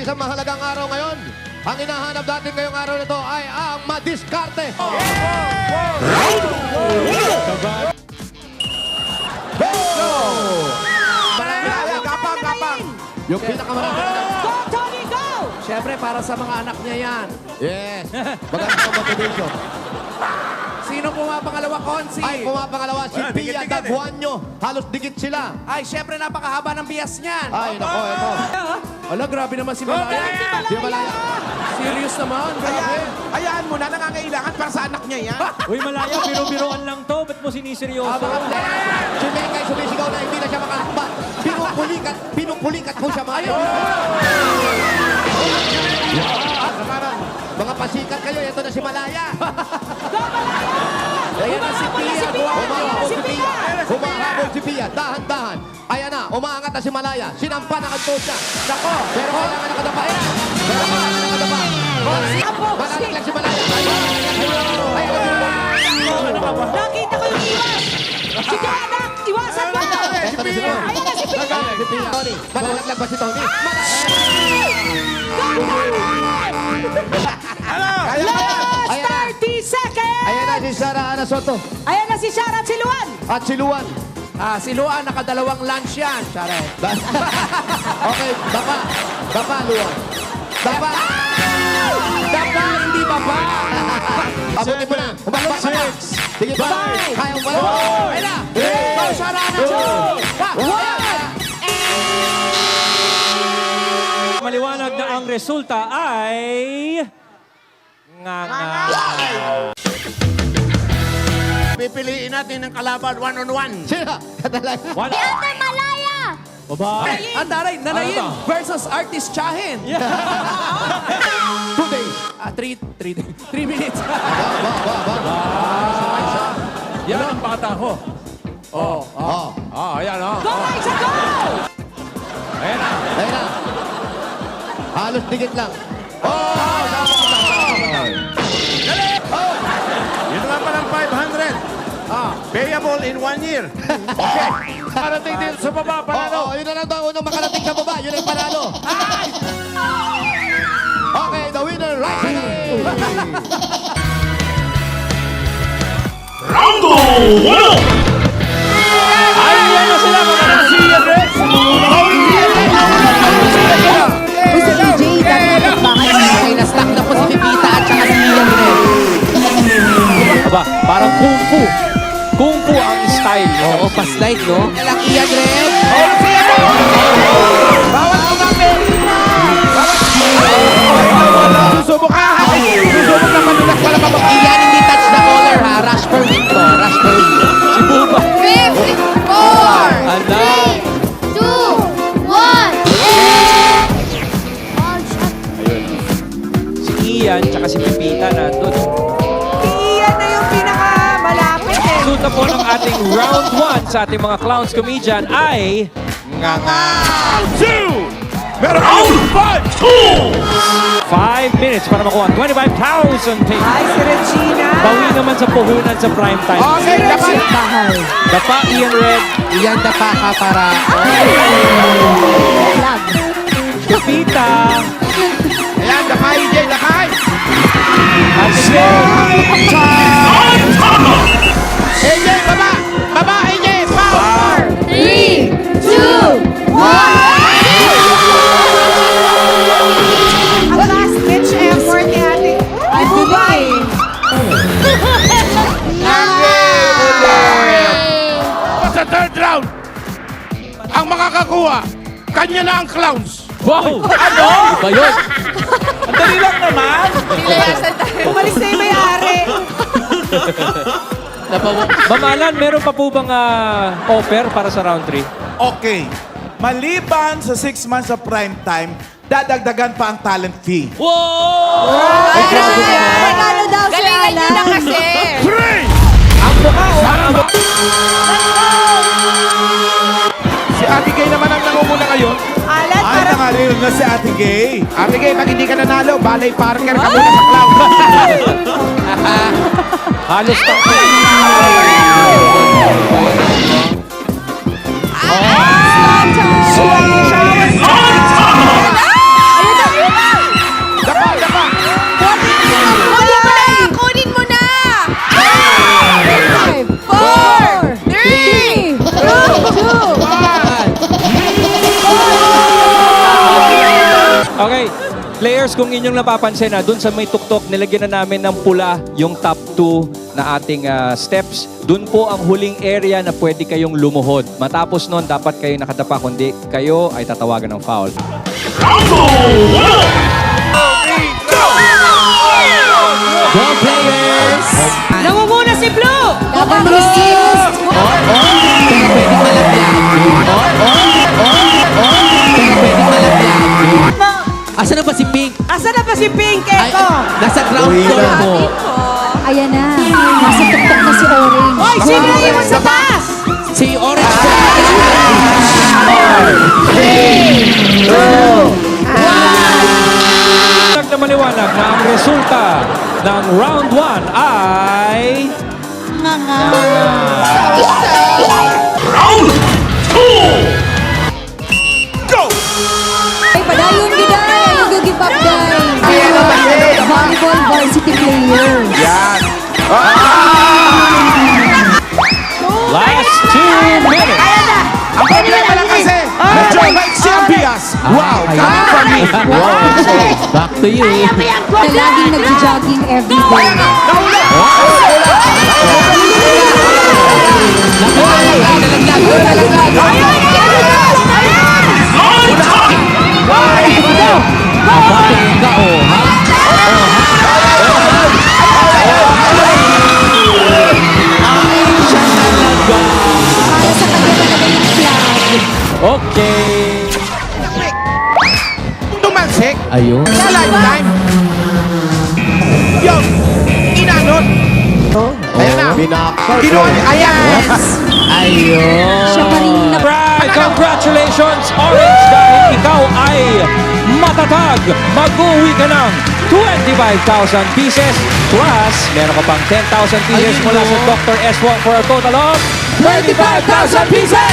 isang mahalagang araw ngayon. Ang hinahanap natin ngayong araw na ito ay ang madiskarte. Kapang. Yung pinakamarami. Go, Tony, go! Siyempre, para sa mga anak niya yan. Yes. Magandang motivation. Sino pumapangalawa, Konsi? Ay, pumapangalawa si Pia Daguanyo. Halos dikit sila. Ay, siyempre, napakahaba ng bias niyan. Ay, nako, ito. Ala, grabe naman si Malaya. Si Malaya. Serious naman, grabe. Hayaan mo na, nangangailangan para sa anak niya yan. Uy, Malaya, biro-biroan lang to. Ba't mo siniseryoso? Si Mengay sumisigaw na hindi na siya makahakbat. Pinupulikat mo siya, Mayo. Mga pasikat kayo, ito na si Malaya. Ayan na si Pia. Humahabol si Pia. Humahabol si Pia. Dahan-dahan. Ayan na, umaangat na si Malaya. Sinampa na kanto siya. Nako, pero kailangan nakadapa. Pero kailangan nakadapa. Malalaglag si Malaya. Nakita ko yung iwas! Sige, anak! Iwasan mo! Ito na si Tony. Ayun na si Pia! Si Pia. Tony, malalaglag ba si Tony? Last 30 seconds! Ayan na si Sara Ana Soto. Ayan na si Shara at si Luan! At si Luan. Si Luan, nakadalawang lunch yan. Charet. Okay, dapa. Dapa, Luan. Dapa. Dapa, hindi baba. Abutin mo na. Umakbak ka na. Sige pa. Kaya mo. Ayun na. Go, Sharana. Maliwanag na ang resulta ay... Nga. Pipiliin natin ng kalaban one-on-one. Sino? Talaga. Wala. Ate Malaya! Baba. Andaray, Nanayin versus Artist Chahin. 2 days. 3 minutes. Yan ang bata ko. Ayan o. Go, Liza, go! Ayan na. Ayun na. Halos dikit lang. Yun nga pa ng 500. Payable in 1 year. Okay. Parating din sa baba, Oo, yun na lang daw unang makarating sa baba. Yun ang panalo. Okay, the winner right away. Ayan na sila mga Garcia Rex. Okay, na-stack na po si Pipita at saka si Ian Red. Aba, parang kung fu. Kung fu ang style. Oo, pa-slide, no? Lang Ian Red. Bawal umapit! Susubok ka. Susubok na manunak wala pa bang Ian, hindi touch the collar, ha? Rush per win to. Rush per win. Si Buba. 54! Ala. 2, 1, Si Ian tsaka si Pipita nandun. Iyan na yung pinakamalapit eh. Resulta po ng ating round 1 sa ating mga clowns comedian ay... Nga. 5 minutes para makuha 25,000 pesos. Ay, si Regina. Bawi naman sa puhunan sa prime time. Okay, dapat. Bahay. Dapa, Ian Red, Ian, dapa ka para... Pipita, Ayan, lakay, Jay, lakay. Ate Red, AJ, baba. Baba, AJ, power. 3, 2, 1! Ang last ditch effort ni ate. Ay, Dubai. Sa third round, ang makakakuha, kanya na ang clowns. wow! Ano? Iba yun. Ang dali lang naman. Umalis na yung may-ari. Mamalan, meron pa po bang offer para sa round 3? Okay. Maliban sa 6 months of prime time, dadagdagan pa ang talent fee. Wow! Regalo daw si Alan. Ang mukha o Si Ate Gay naman ang nangunguna ngayon. Alan, Ay, para nangalilo na si Ate Gay. Ate Gay, pag hindi ka nanalo, balay Parker ka muna sa clown. halos pa. Ayun na, Okay, players, kung inyong napapansin na dun sa may tuktok, nilagyan na namin ng pula yung top 2 na ating steps. Dun po ang huling area na pwede kayong lumuhod. Matapos nun, dapat kayo nakadapa, kundi kayo ay tatawagan ng foul. Go players! Nangunguna si Blue! Double assist. Pwedeng malaglag. Pwedeng malaglag. Asan na ba si Pink? Asa na ba si Pink? Ay, Eko! nasa ground floor po. Ayan na. Nasa tuktok na si Orange. Hoy, sino na yun sa taas? Si Orange po. Na maliwanag na ang resulta ng round 1 ay... Ay, padayon giday. Ano give up, guys? Volleyball varsity player. Last 2 minutes. Ang problema lang kasi, medyo like si Ambias. Wow, coming from me. Back to you. Na laging nagja-jogging everyday. Para sa kanya talaga yung flag. Okay. Tumalsik. Ayun. Sa lifetime. Yung inanon. Ayan na. Kinuha niya. Ayan. Ayun. Siya pa rin na... Right, congratulations, Orange, dahil ikaw ay matatag. Mag-uwi ka ng 25,000 pieces plus meron ka pang 10,000 pieces Ayun, mula no. sa Dr. S1 for a total of 35,000 pieces!